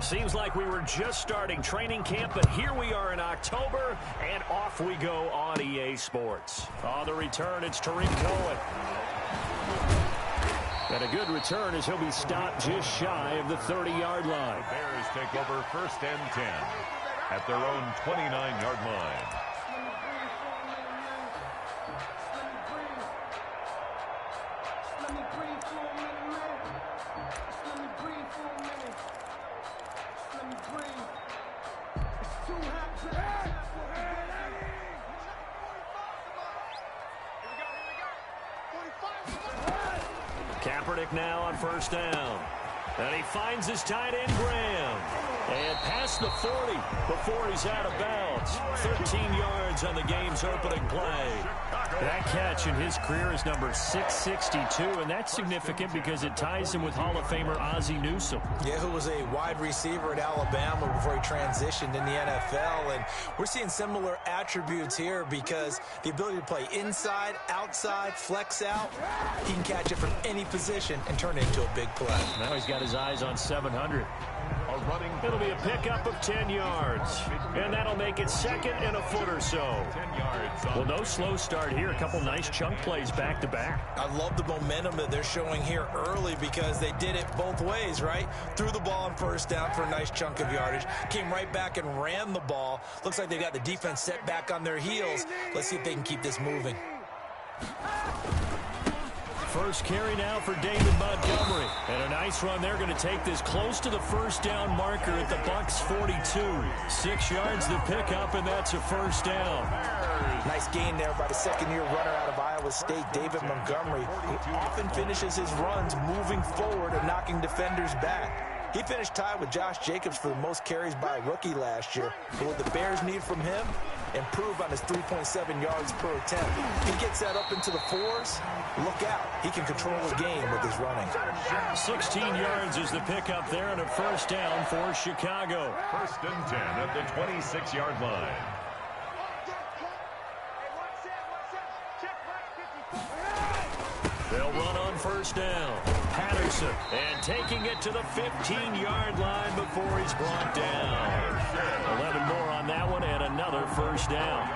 Seems like we were just starting training camp, but here we are in October, and off we go on EA Sports. On the return, it's Tariq Cohen. And a good return as he'll be stopped just shy of the 30-yard line. The Bears take over 1st and 10 at their own 29-yard line. Kaepernick now on 1st down. And he finds his tight end, Graham. And past the 40 before he's out of bounds. 13 yards on the game's opening play. That catch in his career is number 662, and that's significant because it ties him with Hall of Famer Ozzie Newsome. Yeah, who was a wide receiver at Alabama before he transitioned in the NFL. And we're seeing similar attributes here because the ability to play inside, outside, flex out, he can catch it from any position and turn it into a big play. Now he's got his eyes on 700. It'll be a pickup of 10 yards. And that'll make it 2nd and a foot or so. 10 yards. Well, no slow start here. A couple nice chunk plays back-to-back. I love the momentum that they're showing here early because they did it both ways, right? Threw the ball on 1st down for a nice chunk of yardage. Came right back and ran the ball. Looks like they got the defense set back on their heels. Let's see if they can keep this moving. First carry now for David Montgomery. And a nice run. They're going to take this close to the 1st down marker at the Bucs 42. 6 yards the pickup, and that's a 1st down. Nice gain there by the 2nd-year runner out of Iowa State, David Montgomery, who often finishes his runs moving forward and knocking defenders back. He finished tied with Josh Jacobs for the most carries by a rookie last year. But what the Bears need from him, improve on his 3.7 yards per attempt. He gets that up into the 4s. Look out. He can control the game with his running. 16 yards is the pickup there and a 1st down for Chicago. 1st and 10 at the 26-yard line. They'll run on 1st down. Patterson, and taking it to the 15-yard line before he's brought down. 11 more on that one, and another 1st down.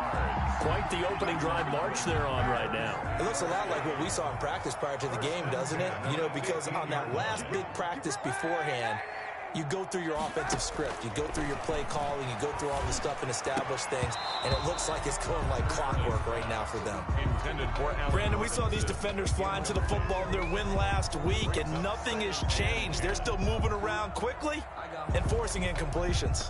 Quite the opening drive march they're on right now. It looks a lot like what we saw in practice prior to the game, doesn't it? You know, because on that last big practice beforehand, you go through your offensive script. You go through your play calling. You go through all the stuff and establish things. And it looks like it's going like clockwork right now for them. Brandon, we saw these defenders flying to the football in their win last week, and nothing has changed. They're still moving around quickly and forcing incompletions.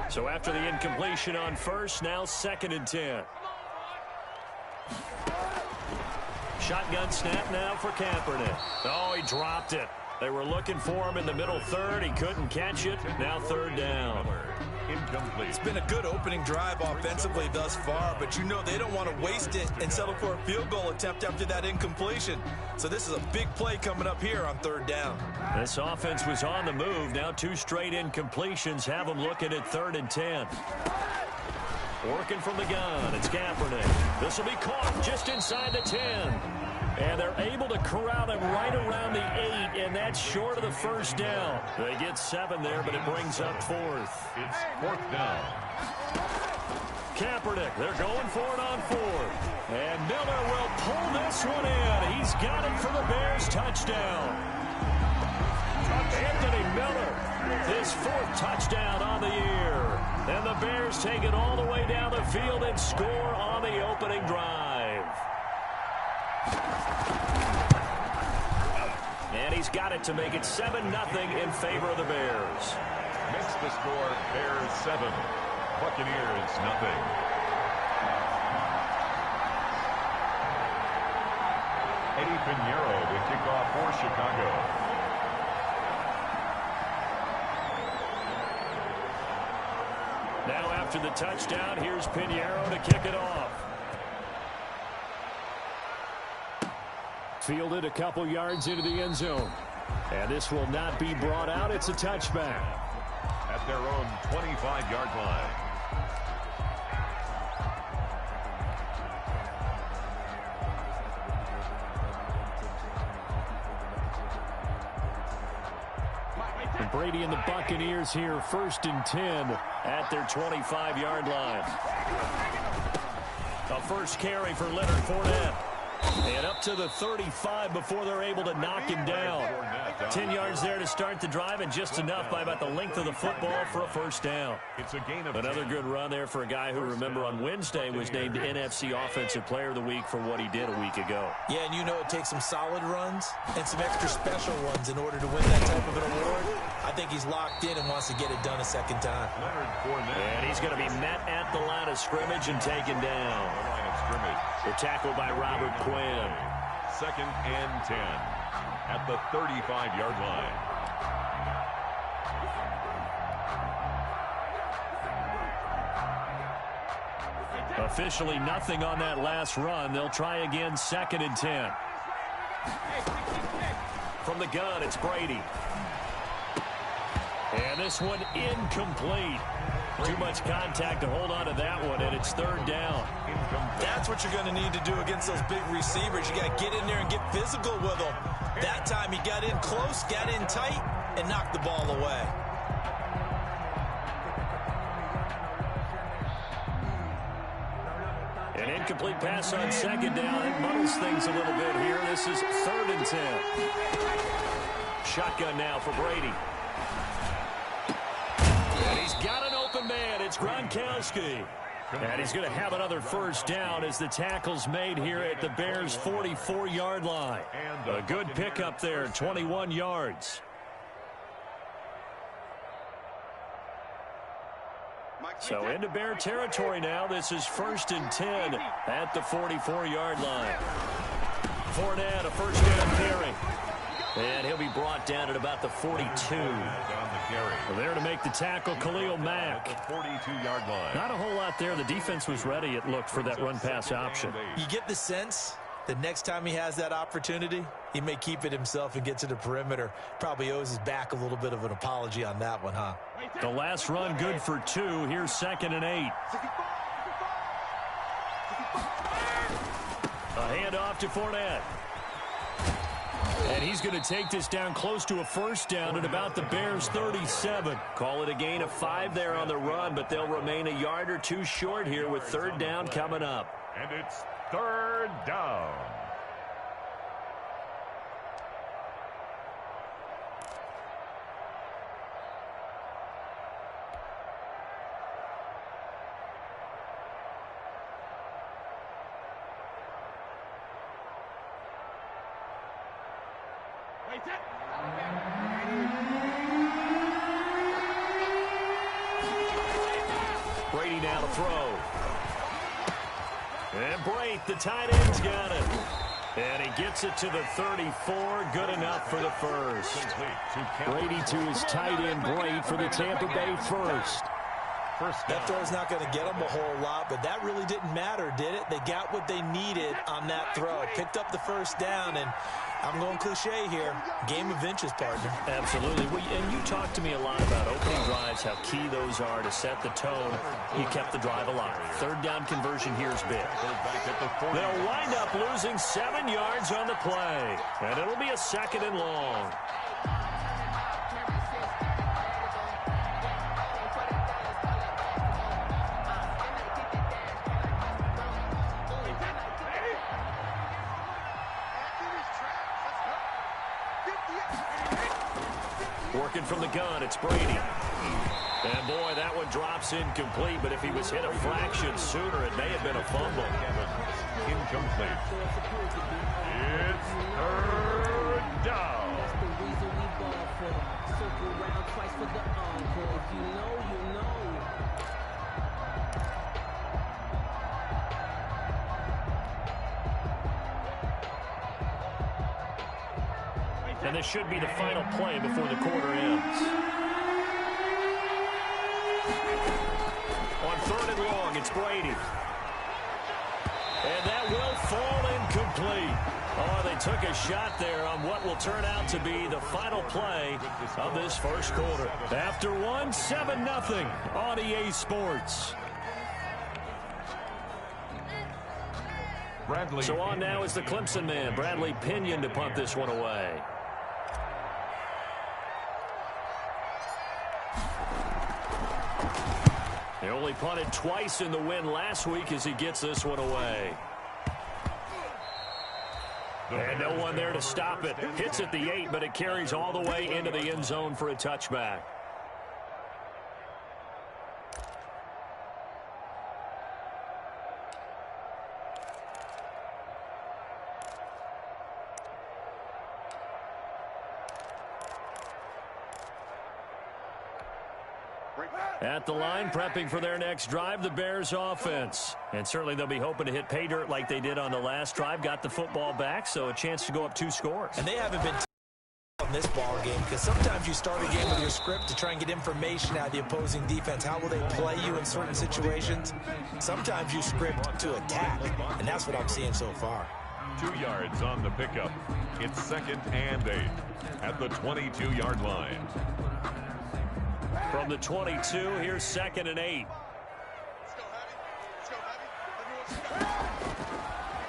So after the incompletion on 1st, now 2nd and 10. Shotgun snap now for Kaepernick. Oh, he dropped it. They were looking for him in the middle 3rd. He couldn't catch it. Now 3rd down. Incomplete. It's been a good opening drive offensively thus far, but you know they don't want to waste it and settle for a field goal attempt after that incompletion. So this is a big play coming up here on 3rd down. This offense was on the move. Now 2 straight incompletions have them looking at 3rd and 10. Working from the gun, it's Kaepernick. This will be caught just inside the 10. And they're able to corral him right around the 8, and that's short of the 1st down. They get 7 there, but it brings up 4th. It's 4th down. Kaepernick, they're going for it on 4th. And Miller will pull this one in. He's got it for the Bears touchdown. Anthony Miller, his 4th touchdown on the year. And the Bears take it all the way down the field and score on the opening drive. And he's got it to make it 7-0 in favor of the Bears. Makes the score Bears 7, Buccaneers 0. Eddie Pinheiro to kick off for Chicago. Now after the touchdown, here's Pinheiro to kick it off. Fielded a couple yards into the end zone. And this will not be brought out. It's a touchback. At their own 25-yard line. And Brady and the Buccaneers here, 1st and 10 at their 25-yard line. A first carry for Leonard Fournette. And up to the 35 before they're able to knock him down. 10 yards there to start the drive, and just enough by about the length of the football for a first down. It's a gain of Another good run there for a guy who, remember, on Wednesday was named NFC Offensive Player of the Week for what he did a week ago. Yeah, and you know it takes some solid runs and some extra special ones in order to win that type of an award. I think he's locked in and wants to get it done a second time. And he's going to be met at the line of scrimmage and taken down. The tackle by Robert Quinn. 2nd and 10 at the 35-yard line. Officially nothing on that last run. They'll try again, 2nd and 10. From the gun, it's Brady. And this one incomplete. Too much contact to hold on to that one, and it's 3rd down. That's what you're going to need to do against those big receivers. You got to get in there and get physical with them. That time he got in close, got in tight, and knocked the ball away. An incomplete pass on 2nd down. It muddles things a little bit here. This is 3rd and 10. Shotgun now for Brady. And he's got an open man. It's Gronkowski. And he's going to have another first down as the tackle's made here at the Bears' 44-yard line. A good pickup there, 21 yards. So into Bear territory now. This is 1st and 10 at the 44-yard line. Fournette, a first down carry. And he'll be brought down at about the 42. There to make the tackle, Khalil Mack. 42-yard line. Not a whole lot there. The defense was ready, it looked, for that run-pass option. You get the sense that next time he has that opportunity, he may keep it himself and get to the perimeter. Probably owes his back a little bit of an apology on that one, huh? The last run good for 2. Here's 2nd and 8. A handoff to Fournette. And he's going to take this down close to a first down at about the Bears' 37. Call it a gain of 5 there on the run, but they'll remain a yard or 2 short here with 3rd down coming up. And it's 3rd down. Brady now to throw. And Brate, the tight end's got it. And he gets it to the 34. Good enough for the first. Brady to his tight end, Brate, for the Tampa Bay first. That throw's not going to get them a whole lot, but that really didn't matter, did it? They got what they needed on that throw. Picked up the first down, and I'm going cliche here. Game of inches, partner. Absolutely. Well, and you talked to me a lot about opening drives, how key those are to set the tone. You kept the drive alive. 3rd down conversion here is big. They'll wind up losing 7 yards on the play, and it'll be a 2nd and long. Working from the gun, it's Brady. And boy, that one drops incomplete, but if he was hit a fraction sooner, it may have been a fumble. Incomplete. It's 3rd down. And this should be the final play before the quarter ends. On 3rd and long, it's Brady. And that will fall incomplete. Oh, they took a shot there on what will turn out to be the final play of this first quarter. After one, 7-0 on EA Sports. So on now is the Clemson man, Bradley Pinion, to punt this one away. He only punted twice in the win last week as he gets this one away. And no one there to stop it. Hits at the 8, but it carries all the way into the end zone for a touchback. At the line, prepping for their next drive, the Bears offense. And certainly they'll be hoping to hit pay dirt like they did on the last drive. Got the football back, so a chance to go up 2 scores. And they haven't been on this ball game because sometimes you start a game with your script to try and get information out of the opposing defense. How will they play you in certain situations? Sometimes you script to attack, and that's what I'm seeing so far. 2 yards on the pickup. It's 2nd and 8 at the 22-yard line. From the 22, here's 2nd and 8.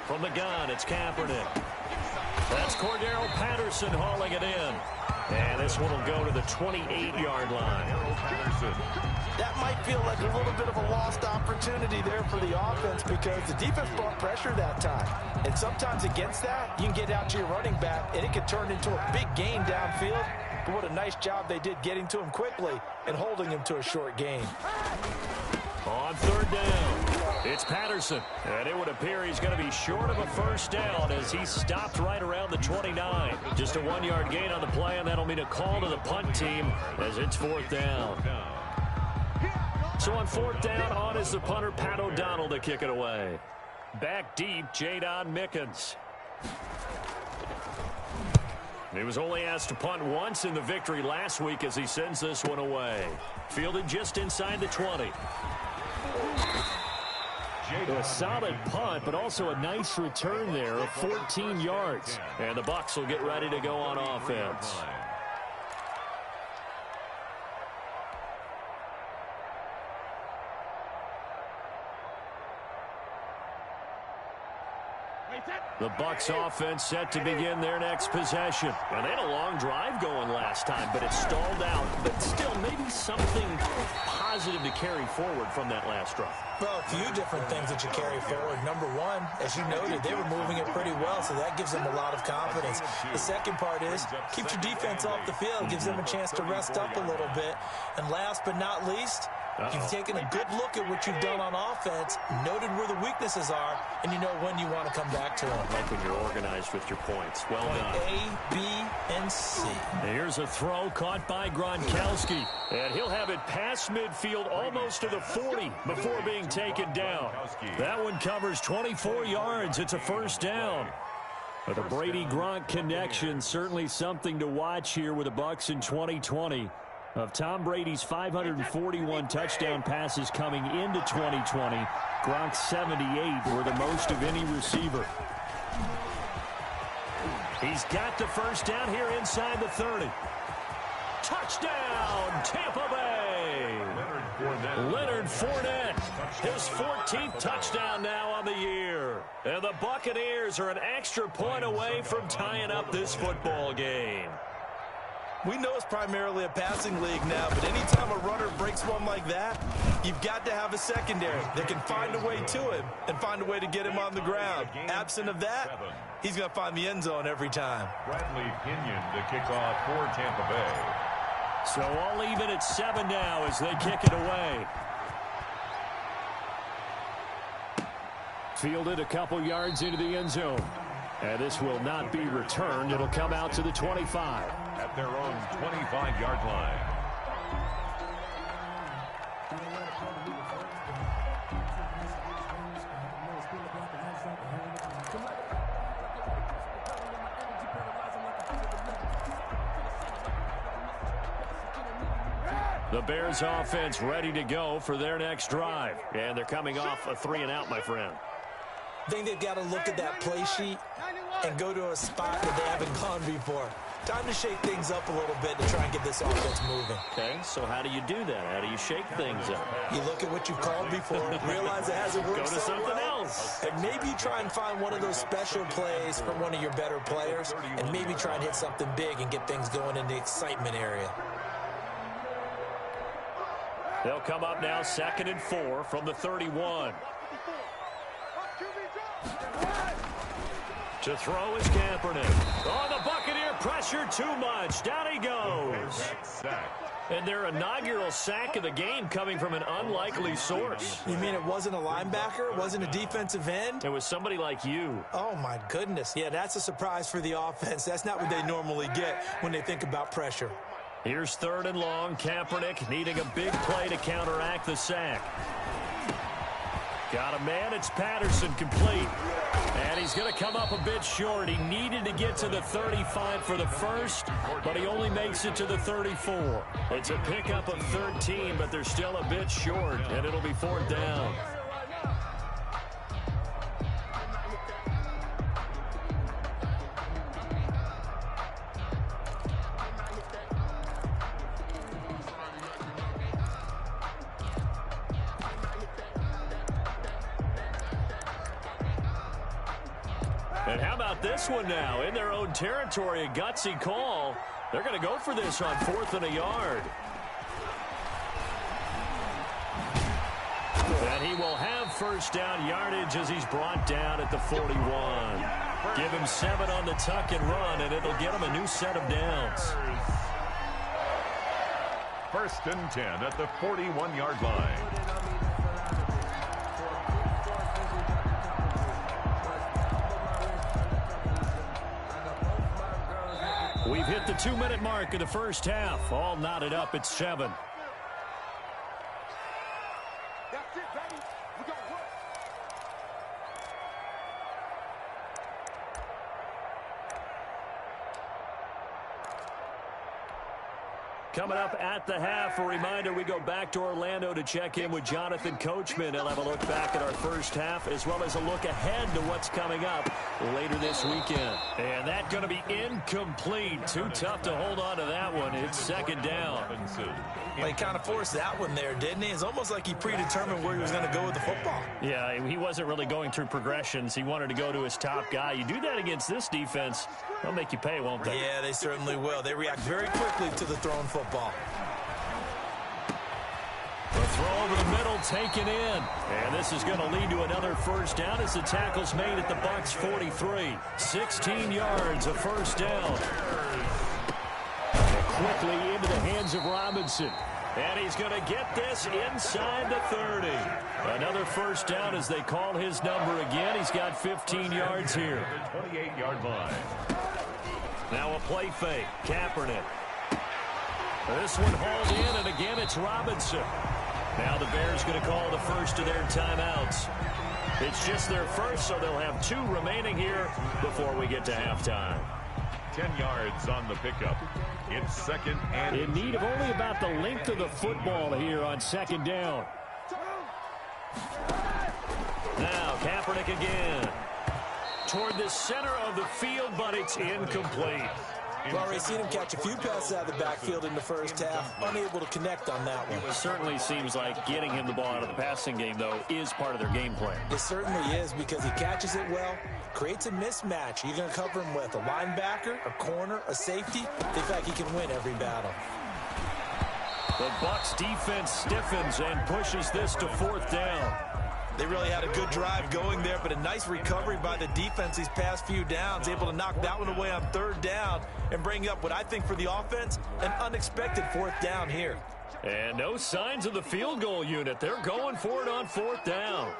From the gun, it's Kaepernick. That's Cordero Patterson hauling it in. And this one will go to the 28-yard line. That might feel like a little bit of a lost opportunity there for the offense because the defense brought pressure that time. And sometimes against that, you can get out to your running back, and it could turn into a big gain downfield. But what a nice job they did getting to him quickly and holding him to a short gain. On 3rd down, it's Patterson. And it would appear he's going to be short of a first down as he stopped right around the 29. Just a 1-yard gain on the play, and that'll mean a call to the punt team as it's 4th down. So on 4th down, on is the punter, Pat O'Donnell, to kick it away. Back deep, Jadon Mickens. He was only asked to punt once in the victory last week as he sends this one away. Fielded just inside the 20. A solid punt, but also a nice return there of 14 yards. And the Bucs will get ready to go on offense. The Bucs offense set to begin their next possession. And they had a long drive going last time, but it stalled out. But still, maybe something positive to carry forward from that last drive. Well, a few different things that you carry forward. Number one, as you noted, they were moving it pretty well, so that gives them a lot of confidence. The second part is, keeps your defense off the field, gives them a chance to rest up a little bit. And last but not least, you've taken a good look at what you've done on offense, noted where the weaknesses are, and you know when you want to come back to them. Like when you're organized with your points. Well done. A, B, and C. Here's a throw caught by Gronkowski. And he'll have it past midfield almost to the 40 before being taken down. That one covers 24 yards. It's a first down. But the Brady-Gronk connection, certainly something to watch here with the Bucs in 2020. Of Tom Brady's 541 touchdown passes coming into 2020, Gronk's 78 were the most of any receiver. He's got the first down here inside the 30. Touchdown, Tampa Bay! Leonard Fournette, his 14th touchdown now on the year. And the Buccaneers are an extra point away from tying up this football game. We know it's primarily a passing league now, but anytime a runner breaks one like that, you've got to have a secondary that can find a way to him and find a way to get him on the ground. Absent of that, he's going to find the end zone every time. Bradley Pinion to kick off for Tampa Bay. So all even at 7 now as they kick it away. Fielded a couple yards into the end zone. And this will not be returned. It'll come out to the 25. At their own 25-yard line. The Bears offense ready to go for their next drive. And they're coming off a 3-and-out, my friend. I think they've got to look at that play sheet and go to a spot that they haven't gone before. Time to shake things up a little bit to try and get this offense moving. Okay, so how do you do that? How do you shake things up? You look at what you've called before, realize it hasn't worked Go to so something well, else. and maybe try and find one of those special plays from one of your better players, and maybe try and hit something big and get things going in the excitement area. They'll come up now 2nd and 4 from the 31. To throw is Kaepernick. Oh, the Buccaneer pressure too much. Down he goes. And their inaugural sack of the game coming from an unlikely source. You mean it wasn't a linebacker? It wasn't a defensive end? It was somebody like you. Oh, my goodness. Yeah, that's a surprise for the offense. That's not what they normally get when they think about pressure. Here's 3rd and long. Kaepernick needing a big play to counteract the sack. Got a man. It's Patterson, complete. And he's going to come up a bit short. He needed to get to the 35 for the first, but he only makes it to the 34. It's a pickup of 13, but they're still a bit short, and it'll be 4th down. And how about this one now? In their own territory, a gutsy call. They're going to go for this on 4th and a yard. And he will have first down yardage as he's brought down at the 41. Give him 7 on the tuck and run, and it'll get him a new set of downs. 1st and 10 at the 41-yard line. We've hit the 2-minute mark of the first half. All knotted up at 7. That's it, baby. We got work. Coming up at the half, a reminder, we go back to Orlando to check in with Jonathan Coachman. He'll have a look back at our first half as well as a look ahead to what's coming up later this weekend. And that's going to be incomplete. Too tough to hold on to that one. It's 2nd down. Well, he kind of forced that one there, didn't he? It's almost like he predetermined where he was going to go with the football. Yeah, he wasn't really going through progressions. He wanted to go to his top guy. You do that against this defense, they'll make you pay, won't they? Yeah, they certainly will. They react very quickly to the thrown football. The throw over the middle taken in. And this is going to lead to another first down as the tackle's made at the Bucs 43. 16 yards, a first down. Quickly into the hands of Robinson. And he's going to get this inside the 30. Another first down as they call his number again. He's got 15 yards here. 28-yard line. Now a play fake. Kaepernick. This one hauled in, and again it's Robinson. Now the Bears going to call the first of their timeouts. It's just their first, so they'll have 2 remaining here before we get to halftime. 10 yards on the pickup. It's 2nd and in need of only about the length of the football here on 2nd down. Now Kaepernick again. Toward the center of the field, but it's incomplete. We've already seen him catch a few passes out of the backfield in the first half, unable to connect on that one. It certainly seems like getting him the ball out of the passing game, though, is part of their game plan. It certainly is because he catches it well, creates a mismatch. You're going to cover him with a linebacker, a corner, a safety. In fact, he can win every battle. The Bucs defense stiffens and pushes this to 4th down. They really had a good drive going there, but a nice recovery by the defense these past few downs, able to knock that one away on 3rd down and bring up what I think for the offense, an unexpected 4th down here. And no signs of the field goal unit. They're going for it on 4th down.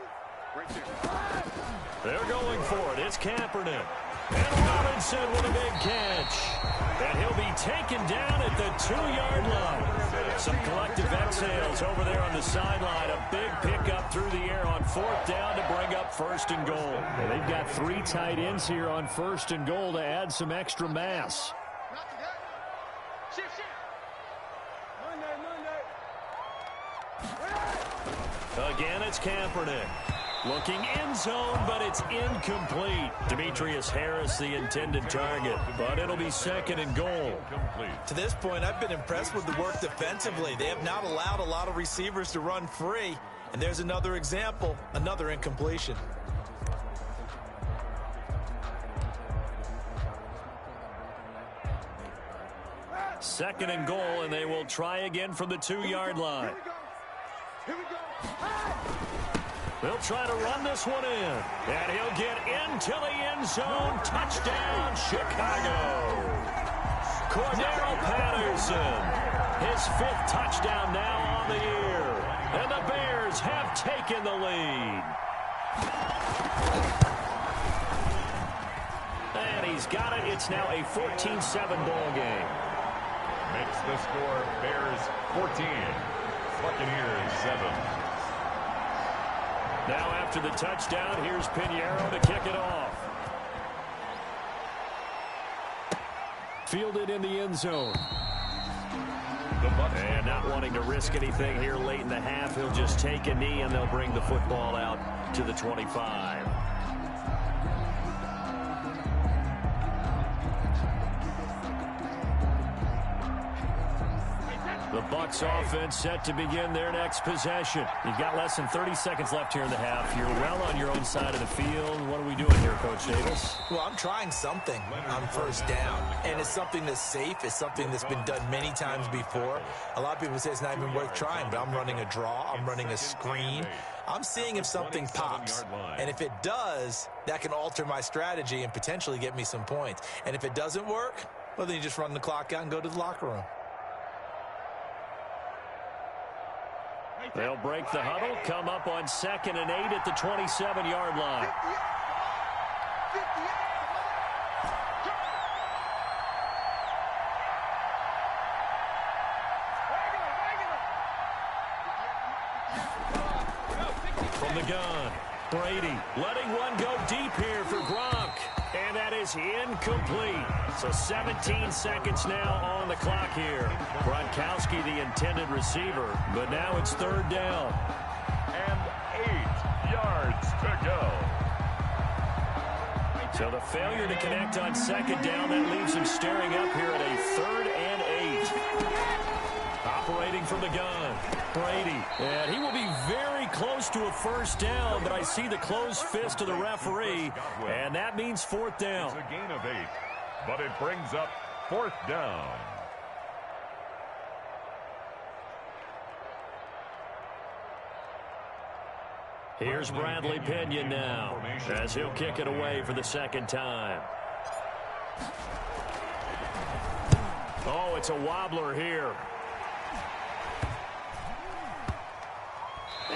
They're going for it. It's Kaepernick. And Robinson with a big catch. And he'll be taken down at the 2-yard line. Some collective exhales over there on the sideline. A big pickup through the air on 4th down to bring up 1st and goal. And they've got 3 tight ends here on 1st and goal to add some extra mass. Again, it's Kaepernick. Looking end zone, but it's incomplete. Demetrius Harris, the intended target, but it'll be 2nd and goal. To this point, I've been impressed with the work defensively. They have not allowed a lot of receivers to run free. And there's another example, another incompletion. Second and goal, and they will try again from the 2-yard line. Here we go. They'll try to run this one in. And he'll get into the end zone. Touchdown, Chicago. Cordero Patterson. His 5th touchdown now on the year. And the Bears have taken the lead. And he's got it. It's now a 14-7 ball game. Makes the score Bears 14, Buccaneers 7. Now after the touchdown, here's Pinheiro to kick it off. Fielded in the end zone. And not wanting to risk anything here late in the half, he'll just take a knee and they'll bring the football out to the 25. The Bucs offense set to begin their next possession. You've got less than 30 seconds left here in the half. You're well on your own side of the field. What are we doing here, Coach Davis? Well, I'm trying something on first down, and it's something that's safe. It's something that's been done many times before. A lot of people say it's not even worth trying, but I'm running a draw. I'm running a screen. I'm seeing if something pops, and if it does, that can alter my strategy and potentially get me some points. And if it doesn't work, well, then you just run the clock out and go to the locker room. They'll break the huddle, come up on 2nd and 8 at the 27-yard line. From the gun, Brady letting one go deep here for Gronk. And that is incomplete. So 17 seconds now on the clock here. Gronkowski, the intended receiver, but now it's 3rd down. And 8 yards to go. So the failure to connect on 2nd down, that leaves him staring up here at a 3rd and 8. Operating from the gun, Brady. And he will be very close to a 1st down, but I see the closed fist of the referee, and that means 4th down. It's a gain of 8, but it brings up 4th down. Here's Bradley Pinion now, as he'll kick it away for the 2nd time. Oh, it's a wobbler here.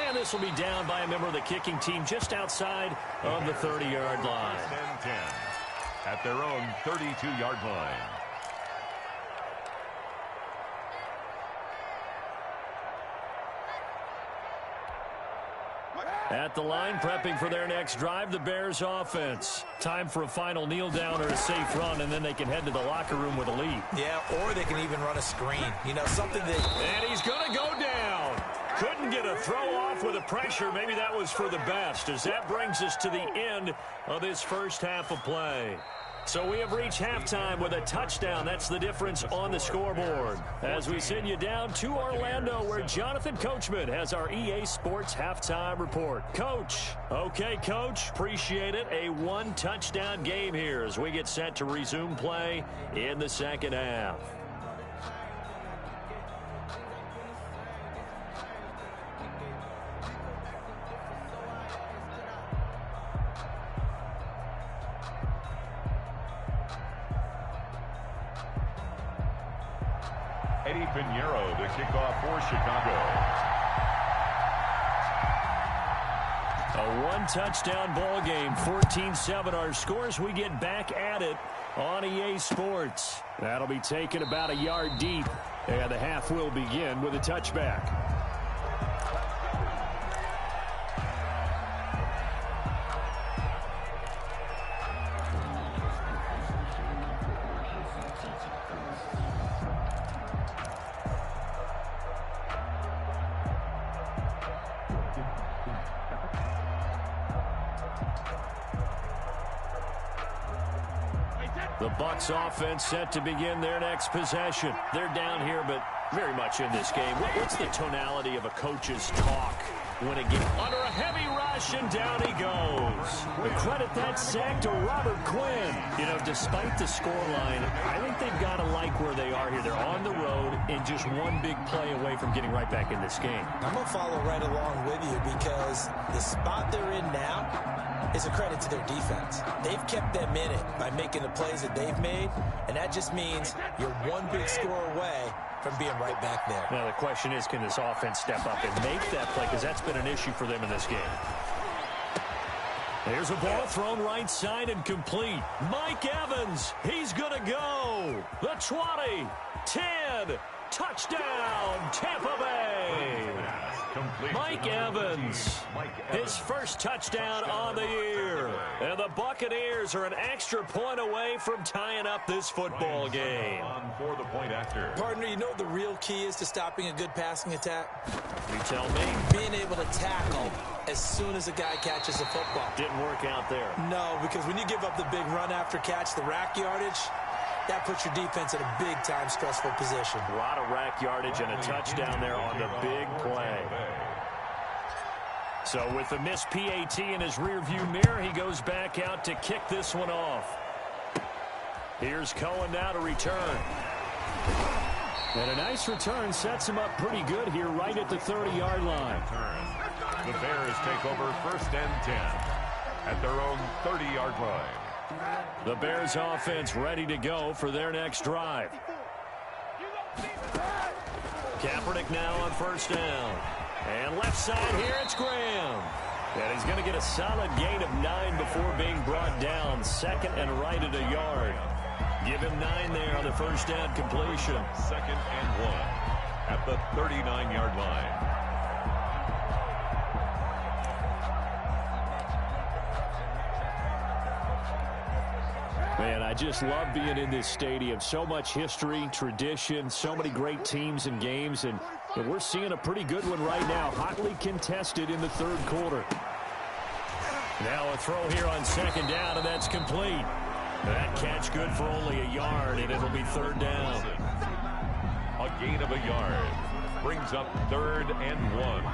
And this will be down by a member of the kicking team just outside of the 30-yard line. 10 at their own 32-yard line. At the line, prepping for their next drive, the Bears offense. Time for a final kneel down or a safe run, and then they can head to the locker room with a lead. Yeah, or they can even run a screen. You know, something that... And he's going to go down. Couldn't get a throw off with the pressure. Maybe that was for the best, as that brings us to the end of this first half of play. So we have reached halftime with a touchdown. That's the difference on the scoreboard. As we send you down to Orlando, where Jonathan Coachman has our EA Sports halftime report. Coach. Okay, Coach. Appreciate it. A 1-touchdown game here as we get set to resume play in the second half. Pinheiro to kick off for Chicago. A 1-touchdown ball game, 14-7 our scores. We get back at it on EA Sports. That'll be taken about a yard deep, and the half will begin with a touchback. The Bucs offense set to begin their next possession. They're down here, but very much in this game. What's the tonality of a coach's talk when it gets under a heavy rush and down he goes? We credit that sack to Robert Quinn. You know, despite the scoreline, I think they've got to like where they are here. They're on the road and just one big play away from getting right back in this game. I'm going to follow right along with you because the spot they're in now is a credit to their defense. They've kept them in it by making the plays that they've made, and that just means you're one big score away from being right back there. Now the question is, can this offense step up and make that play, because that's been an issue for them in this game. Here's a ball thrown right side and complete. Mike Evans, he's going to go. The 20, 10, touchdown, Tampa Bay. Mike Evans, his first touchdown on the year. And the Buccaneers are an extra point away from tying up this football game. For the point after. Partner, you know what the real key is to stopping a good passing attack? You tell me. Being able to tackle as soon as a guy catches a football. Didn't work out there. No, because when you give up the big run after catch, the rack yardage, that puts your defense in a big-time stressful position. A lot of rack yardage and a touchdown there on the big play. So with the missed PAT in his rearview mirror, he goes back out to kick this one off. Here's Cohen now to return. And a nice return sets him up pretty good here right at the 30-yard line. The Bears take over 1st and 10 at their own 30-yard line. The Bears offense ready to go for their next drive. Kaepernick now on 1st down. And left side here, it's Graham. And he's going to get a solid gain of 9 before being brought down. 2nd and right at a yard. Give him 9 there on the 1st down completion. 2nd and 1 at the 39-yard line. Man, I just love being in this stadium. So much history, tradition, so many great teams and games, and we're seeing a pretty good one right now. Hotly contested in the 3rd quarter. Now a throw here on 2nd down, and that's complete. That catch good for only a yard, and it'll be 3rd down. A gain of a yard brings up 3rd and 1.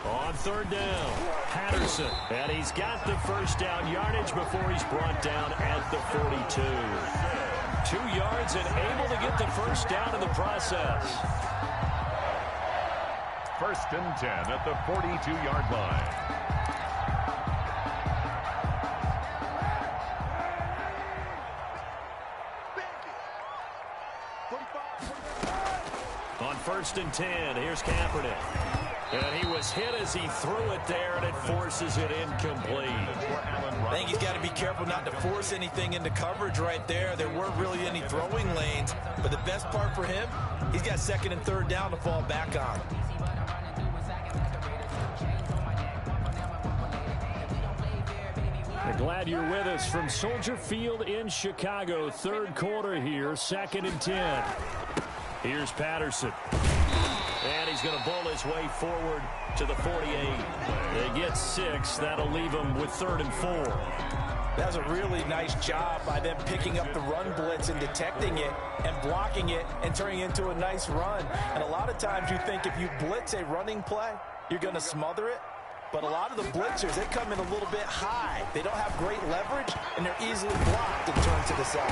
On 3rd down, Patterson, and he's got the 1st down yardage before he's brought down at the 42. 2 yards and able to get the 1st down in the process. 1st and 10 at the 42-yard line. On 1st and 10, here's Kaepernick. And he was hit as he threw it there, and it forces it incomplete. I think he's got to be careful not to force anything into coverage right there. There weren't really any throwing lanes, but the best part for him, he's got 2nd and 3rd down to fall back on. Glad you're with us from Soldier Field in Chicago. 3rd quarter here, 2nd and 10. Here's Patterson. And he's going to bowl his way forward to the 48. They get 6. That'll leave them with 3rd and 4. That was a really nice job by them picking up the run blitz and detecting it and blocking it and turning it into a nice run. And a lot of times you think if you blitz a running play, you're going to smother it. But a lot of the blitzers, they come in a little bit high. They don't have great leverage, and they're easily blocked and turned to the side.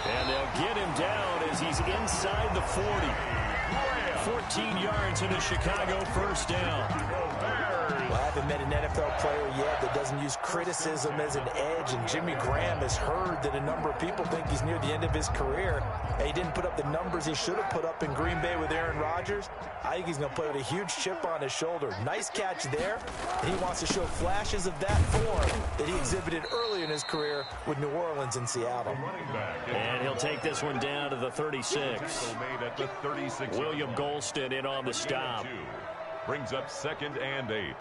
And they'll get him down as he's inside the 40. 14 yards in a Chicago 1st down. Well, I haven't met an NFL player yet that doesn't use criticism as an edge, and Jimmy Graham has heard that a number of people think he's near the end of his career, and he didn't put up the numbers he should have put up in Green Bay with Aaron Rodgers. I think he's going to play with a huge chip on his shoulder. Nice catch there, and he wants to show flashes of that form that he exhibited early in his career with New Orleans and Seattle. And he'll take this one down to the 36. William Golston in on the stop. Brings up 2nd and 8.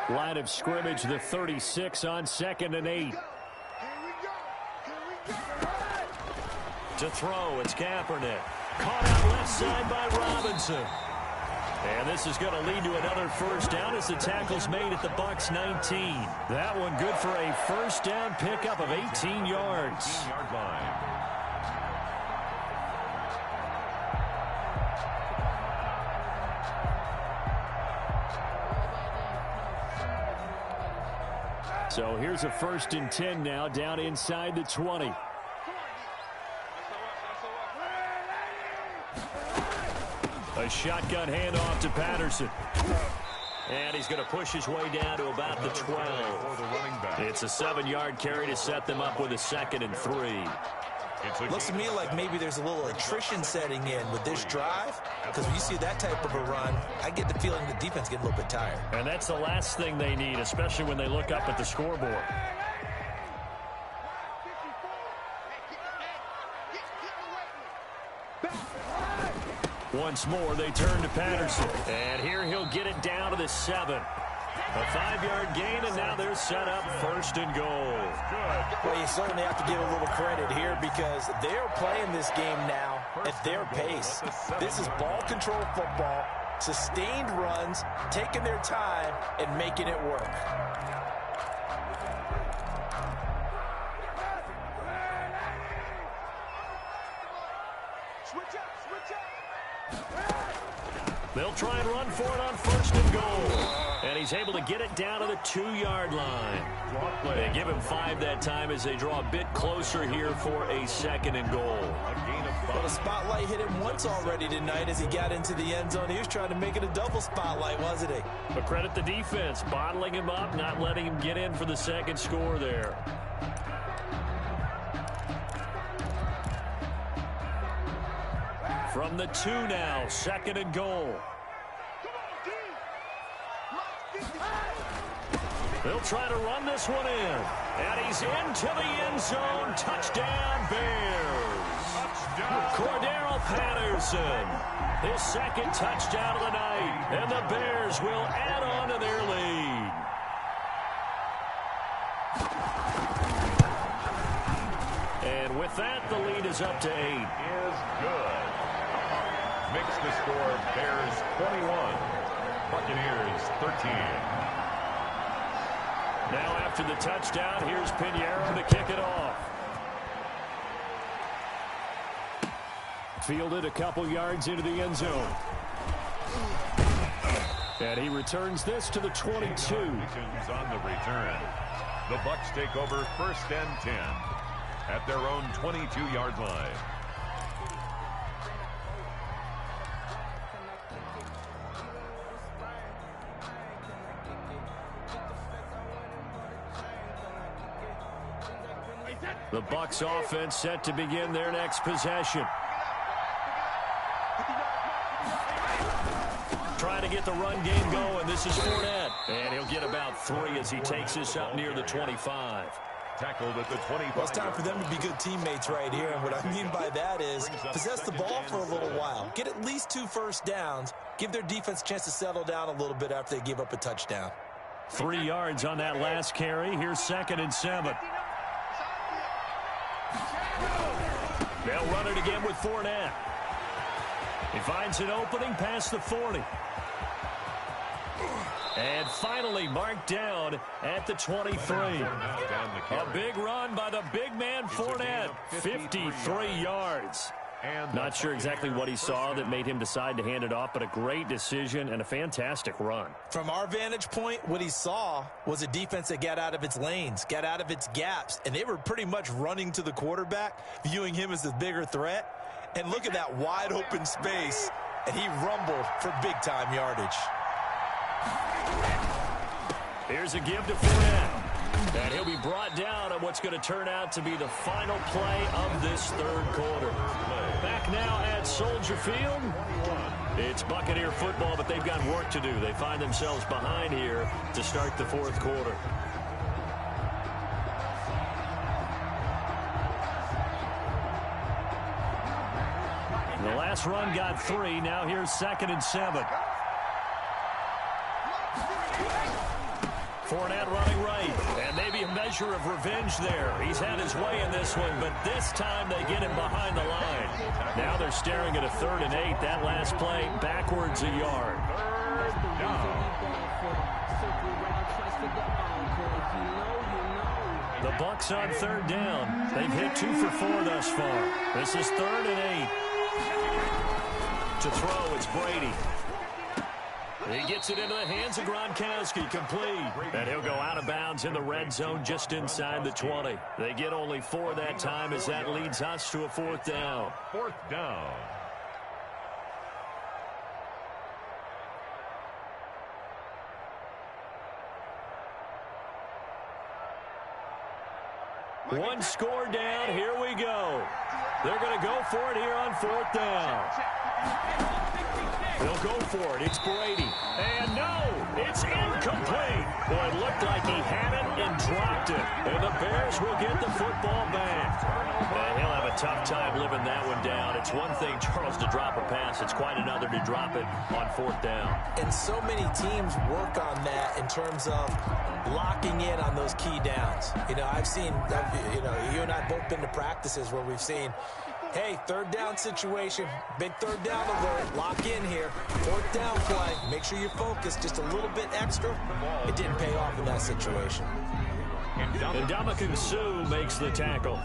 Line of scrimmage, the 36 on 2nd and 8. To throw, it's Kaepernick. Caught out left side by Robinson. And this is going to lead to another first down as the tackle's made at the Bucs 19. That one good for a first down pickup of 18 yards. 18-yard line. So here's a 1st and 10 now, down inside the 20. A shotgun handoff to Patterson. And he's going to push his way down to about the 12. It's a 7-yard carry to set them up with a 2nd and 3. Looks to me like maybe there's a little attrition setting in with this drive, because when you see that type of a run, I get the feeling the defense getting a little bit tired. And that's the last thing they need, especially when they look up at the scoreboard. Once more, they turn to Patterson. And here he'll get it down to the 7. A 5-yard gain, and now they're set up 1st and goal. Well, you certainly have to give a little credit here because they're playing this game now at their pace. This is ball control football, sustained runs, taking their time, and making it work. They'll try and run for it on 1st and goal. And he's able to get it down to the 2-yard line. They give him 5 that time as they draw a bit closer here for a 2nd and goal. Well, the spotlight hit him once already tonight as he got into the end zone. He was trying to make it a double spotlight, wasn't he? But credit the defense, bottling him up, not letting him get in for the 2nd score there. From the 2 now, 2nd and goal. They'll try to run this one in. And he's into the end zone. Touchdown, Bears. Cordero Patterson. His 2nd touchdown of the night. And the Bears will add on to their lead. And with that, the lead is up to 8. Is good. Makes the score Bears 21, Buccaneers 13. Now after the touchdown, here's Pinheiro to kick it off. Fielded a couple yards into the end zone. And he returns this to the 22. On the return. The Bucs take over 1st and 10 at their own 22-yard line. The Bucs offense set to begin their next possession. Trying to get the run game going. This is Fournette. And he'll get about 3 as he takes this up near the 25. Tackled at the 25. Well, it's time for them to be good teammates right here. And what I mean by that is possess the ball for a little while. Get at least 2 first downs. Give their defense a chance to settle down a little bit after they give up a touchdown. 3 yards on that last carry. Here's 2nd and 7. They'll run it again with Fournette. He finds an opening past the 40. And finally marked down at the 23. A big run by the big man Fournette. 53 yards. Not sure exactly what he saw that made him decide to hand it off, but a great decision and a fantastic run. From our vantage point, what he saw was a defense that got out of its lanes, got out of its gaps, and they were pretty much running to the quarterback, viewing him as the bigger threat. And look at that wide open space, and he rumbled for big-time yardage. Here's a give to Fournette. And he'll be brought down on what's going to turn out to be the final play of this 3rd quarter. Back now at Soldier Field. It's Buccaneer football, but they've got work to do. They find themselves behind here to start the 4th quarter. The last run got 3. Now here's 2nd and 7. Fournette running right, and maybe a measure of revenge there. He's had his way in this one, but this time they get him behind the line. Now they're staring at a 3rd and 8. That last play backwards a yard. down. The Bucs on third down. They've hit 2 for 4 thus far. This is 3rd and 8. To throw, it's Brady. He gets it into the hands of Gronkowski, complete. And he'll go out of bounds in the red zone just inside the 20. They get only 4 that time as that leads us to a 4th down. 4th down. One score down. Here we go. They're going to go for it here on 4th down. They'll go for it. It's Brady. And no, it's incomplete. Boy, it looked like he had it and dropped it. And the Bears will get the football back. And he'll have a tough time living that one down. It's one thing, Charles, to drop a pass. It's quite another to drop it on 4th down. And so many teams work on that in terms of locking in on those key downs. You know, I've seen, you and I both been to practices where we've seen, hey, 3rd down situation, big 3rd down alert, lock in here, 4th down play, make sure you focus just a little bit extra. It didn't pay off in that situation. And Ndamukong Suh makes the tackle.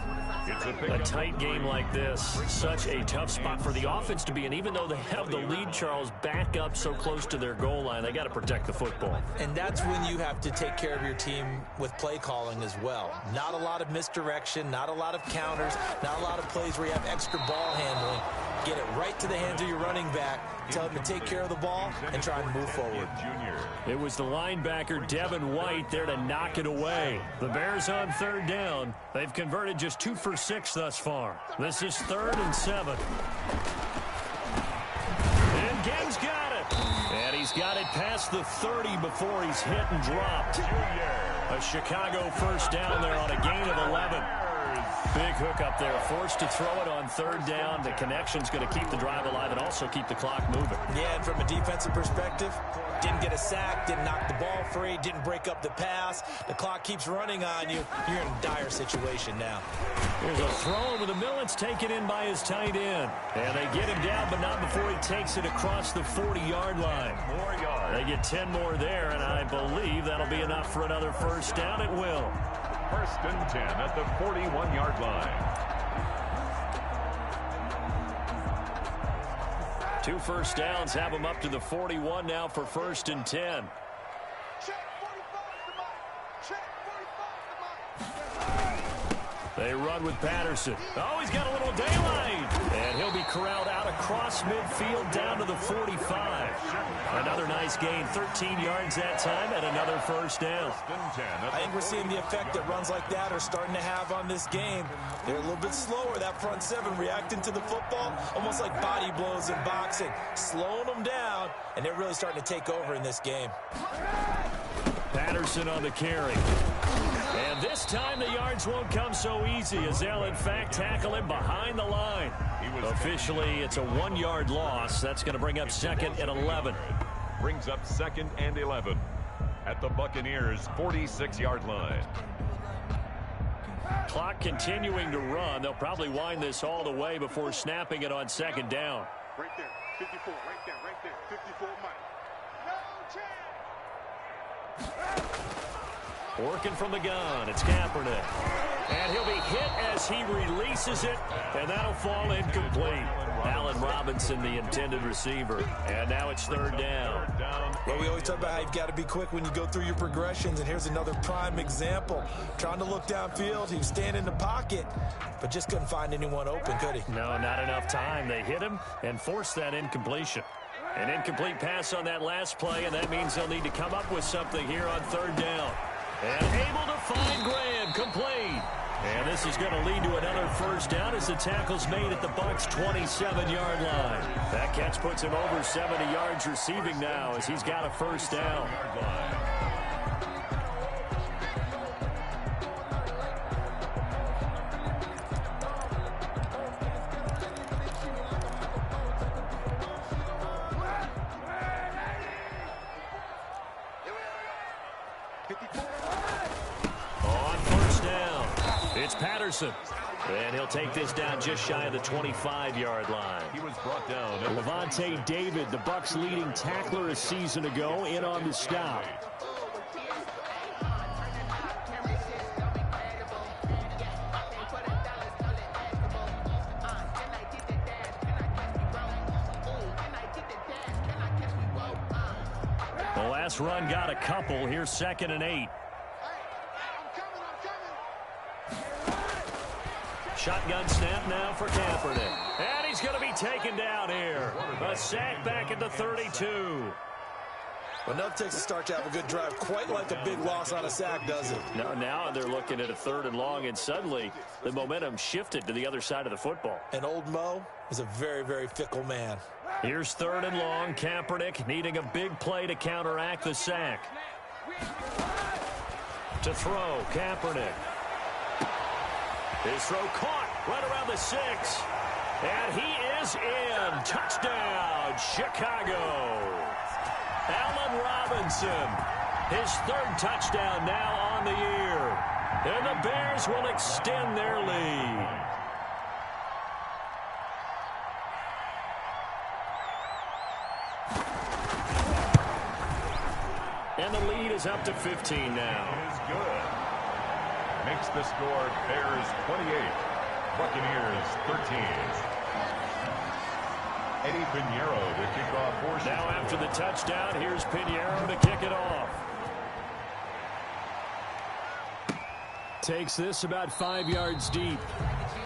A tight game like this, such a tough spot for the offense to be in. Even though they have the lead, Charles, back up so close to their goal line, they got to protect the football. And that's when you have to take care of your team with play calling as well. Not a lot of misdirection, not a lot of counters, not a lot of plays where you have extra ball handling. Get it right to the hands of your running back, tell him to take care of the ball, and try and move forward. It was the linebacker, Devin White, there to knock it away. The Bears on 3rd down. They've converted just 2 for 6 thus far. This is 3rd and 7. And Genn's got it. And he's got it past the 30 before he's hit and dropped. A Chicago 1st down there on a gain of 11. Big hook up there, forced to throw it on 3rd down. The connection's going to keep the drive alive and also keep the clock moving. Yeah, and from a defensive perspective, didn't get a sack, didn't knock the ball free, didn't break up the pass. The clock keeps running on you. You're in a dire situation now. Here's a throw with the Millets taken in by his tight end. And they get him down, but not before he takes it across the 40-yard line. 4 yards. They get 10 more there, and I believe that'll be enough for another 1st down. It will. 1st and 10 at the 41-yard line. 2 1st downs have them up to the 41 now for 1st and 10. They run with Patterson. Oh, he's got a little daylight. And he'll be corralled out across midfield down to the 45. Another nice gain, 13 yards that time, and another 1st down. I think we're seeing the effect that runs like that are starting to have on this game. They're a little bit slower, that front 7 reacting to the football, almost like body blows in boxing, slowing them down, and they're really starting to take over in this game. Patterson on the carry. And this time the yards won't come so easy as they'll, in fact, tackle him behind the line. Officially, it's a 1-yard loss. That's going to bring up 2nd and 11. Brings up 2nd and 11 at the Buccaneers' 46-yard line. Clock continuing to run. They'll probably wind this all the way before snapping it on 2nd down. Right there, 54, right there, 54 Mike. Working from the gun, it's Kaepernick. And he'll be hit as he releases it, and that'll fall incomplete. Allen Robinson, the intended receiver. And now it's 3rd down. Well, we always talk about how you've got to be quick when you go through your progressions, and here's another prime example. Trying to look downfield, he was standing in the pocket, but just couldn't find anyone open, could he? No, not enough time. They hit him and forced that incompletion. An incomplete pass on that last play, and that means they'll need to come up with something here on 3rd down. And able to find Graham, complete. And this is going to lead to another 1st down as the tackle's made at the Bucs' 27-yard line. That catch puts him over 70 yards receiving now as he's got a 1st down. On 1st down. It's Patterson. And he'll take this down just shy of the 25-yard line. He was brought down. Levante David, the Bucs' leading tackler a season ago, in on the stop. The last run got a couple. Here's 2nd and 8. Shotgun snap now for Kaepernick. And he's going to be taken down here. A sack back at the 32. Well, enough takes a start to have a good drive. Quite like a big loss on a sack, does it? No, now they're looking at a 3rd and long, and suddenly the momentum shifted to the other side of the football. And old Mo is a very, very fickle man. Here's 3rd and long. Kaepernick needing a big play to counteract the sack. To throw, Kaepernick. His throw caught right around the 6. And he is in. Touchdown, Chicago. Allen Robinson, his 3rd touchdown now on the year. And the Bears will extend their lead. And the lead is up to 15 now. It is good. Makes the score Bears 28, Buccaneers 13. Eddie Pinheiro to kick off portion. Now after the touchdown, here's Pinheiro to kick it off. Takes this about 5 yards deep.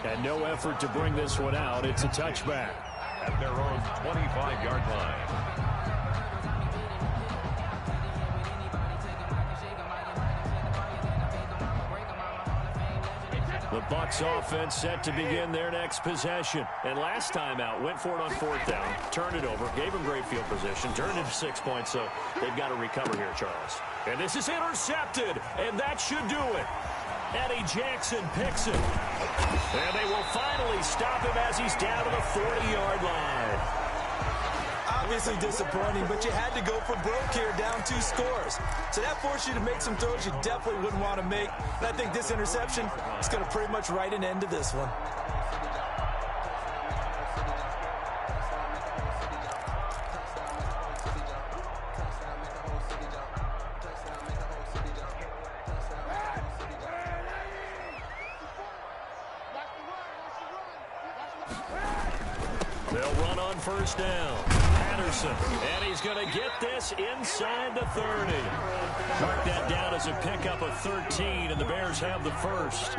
And no effort to bring this one out. It's a touchback. At their own 25-yard line. The Bucs offense set to begin their next possession. And last time out, went for it on 4th down, turned it over, gave them great field position, turned it to 6 points, so they've got to recover here, Charles. And this is intercepted, and that should do it. Eddie Jackson picks it. And they will finally stop him as he's down to the 40-yard line. Obviously disappointing, but you had to go for broke here, down 2 scores. So that forced you to make some throws you definitely wouldn't want to make. And I think this interception is going to pretty much write an end to this one. They'll run on 1st down. Patterson, and he's going to get this inside the 30. Mark that down as a pickup of 13, and the Bears have the 1st.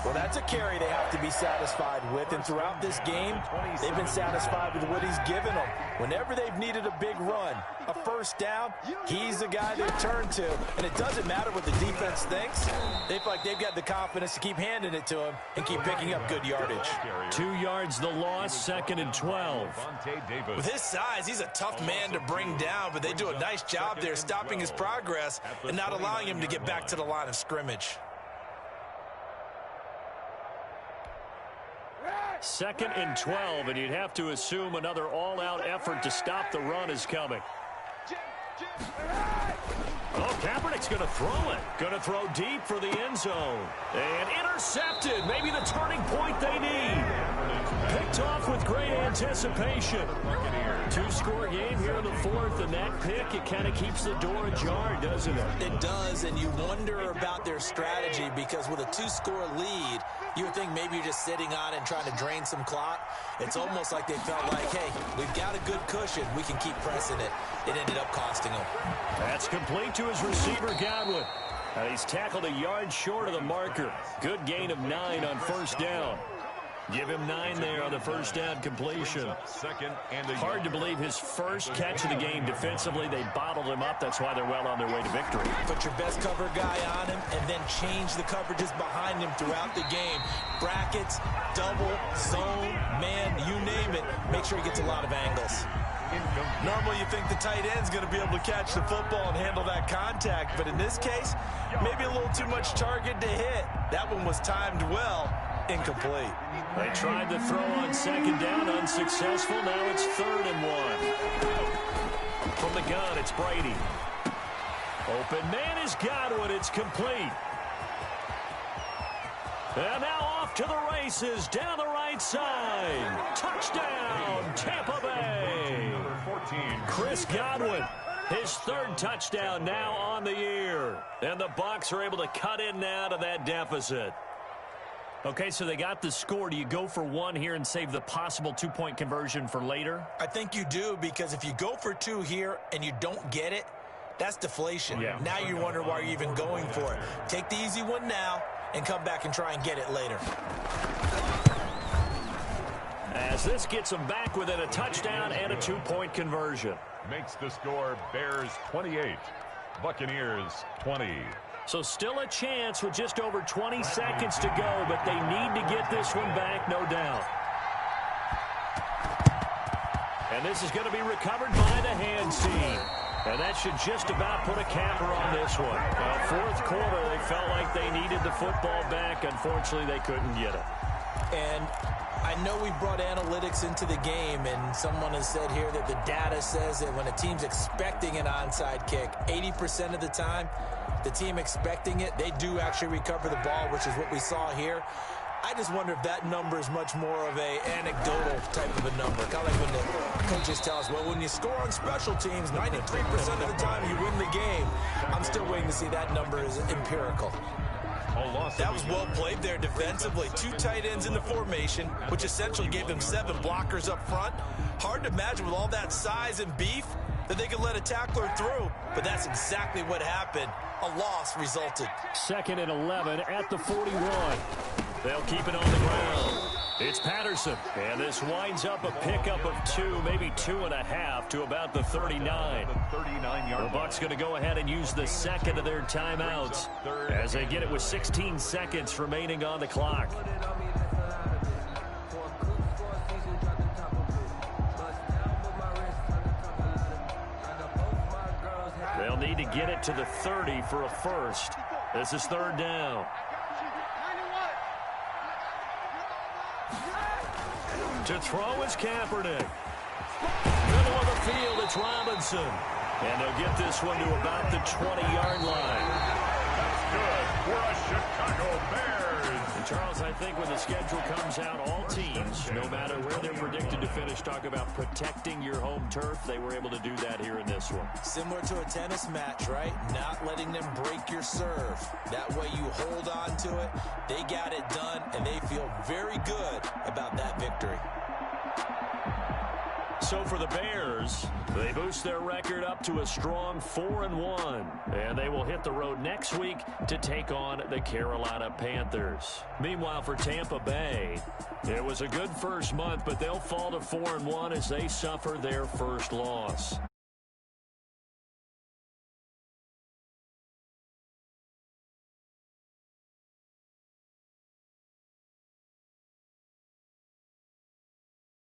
Well, that's a carry they have to be satisfied with, and throughout this game, they've been satisfied with what he's given them. Whenever they've needed a big run, a 1st down, he's the guy they turn to, and it doesn't matter what the defense thinks. They feel like they've got the confidence to keep handing it to him and keep picking up good yardage. 2 yards the loss, 2nd and 12. With his size, he's a tough man to bring down, but they do a nice job there stopping his progress and not allowing him to get back to the line of scrimmage. 2nd and 12, and you'd have to assume another all-out effort to stop the run is coming. Oh, Kaepernick's going to throw it. Going to throw deep for the end zone. And intercepted. Maybe the turning point they need. Picked off with great anticipation. 2-score game here in the 4th, and that pick, it kind of keeps the door ajar, doesn't it? It does, and you wonder about their strategy because with a 2-score lead, you would think maybe you're just sitting on it and trying to drain some clock. It's almost like they felt like, hey, we've got a good cushion. We can keep pressing it. It ended up costing them. That's complete to his receiver, Godwin. And he's tackled a yard short of the marker. Good gain of 9 on 1st down. Give him 9 there on the 1st down completion. Hard to believe his first catch of the game defensively. They bottled him up. That's why they're well on their way to victory. Put your best cover guy on him and then change the coverages behind him throughout the game. Brackets, double, zone, man, you name it. Make sure he gets a lot of angles. Normally you think the tight end's going to be able to catch the football and handle that contact, but in this case, maybe a little too much target to hit. That one was timed well. Incomplete. They tried to throw on 2nd down, unsuccessful. Now it's 3rd and 1. From the gun, it's Brady. Open man is Godwin. It's complete. And now off to the races down the right side. Touchdown, Tampa Bay. Number 14. Chris Godwin, his third touchdown now on the year. And the Bucs are able to cut in now to that deficit. Okay, so they got the score. Do you go for one here and save the possible two-point conversion for later? I think you do, because if you go for two here and you don't get it, that's deflation. Yeah. Now you wonder why you're even going for it. Take the easy one now and come back and try and get it later. As this gets them back within a touchdown and a two-point conversion. Makes the score Bears 28, Buccaneers 20. So still a chance with just over 20 seconds to go, but they need to get this one back, no doubt. And this is going to be recovered by the hands team. And that should just about put a capper on this one. Fourth quarter, they felt like they needed the football back. Unfortunately, they couldn't get it. And I know we brought analytics into the game, and someone has said here that the data says that when a team's expecting an onside kick, 80% of the time, the team expecting it, they do actually recover the ball, which is what we saw here. I just wonder if that number is much more of a anecdotal type of a number. Kind of like when the coaches tell us, well, when you score on special teams, 93% of the time you win the game. I'm still waiting to see that number is empirical. That was well played there defensively. Two tight ends in the formation, which essentially gave them 7 blockers up front. Hard to imagine with all that size and beef that they could let a tackler through, but that's exactly what happened. A loss resulted. 2nd and 11 at the 41. They'll keep it on the ground. It's Patterson, and this winds up a pickup of 2, maybe 2.5 to about the 39. The Bucs going to go ahead and use the second of their timeouts as they get it with 16 seconds remaining on the clock. They'll need to get it to the 30 for a first. This is 3rd down. To throw is Kaepernick. Middle of the field, it's Robinson. And they'll get this one to about the 20-yard line. That's good for a Chicago Bears. And Charles, I think when the schedule comes out, all teams, no matter where they're predicted to finish, talk about protecting your home turf. They were able to do that here in this one. Similar to a tennis match, right? Not letting them break your serve. That way you hold on to it. They got it done, and they feel very good about that victory. So for the Bears, they boost their record up to a strong 4-1. And they will hit the road next week to take on the Carolina Panthers. Meanwhile, for Tampa Bay, it was a good first month, but they'll fall to 4-1 as they suffer their first loss.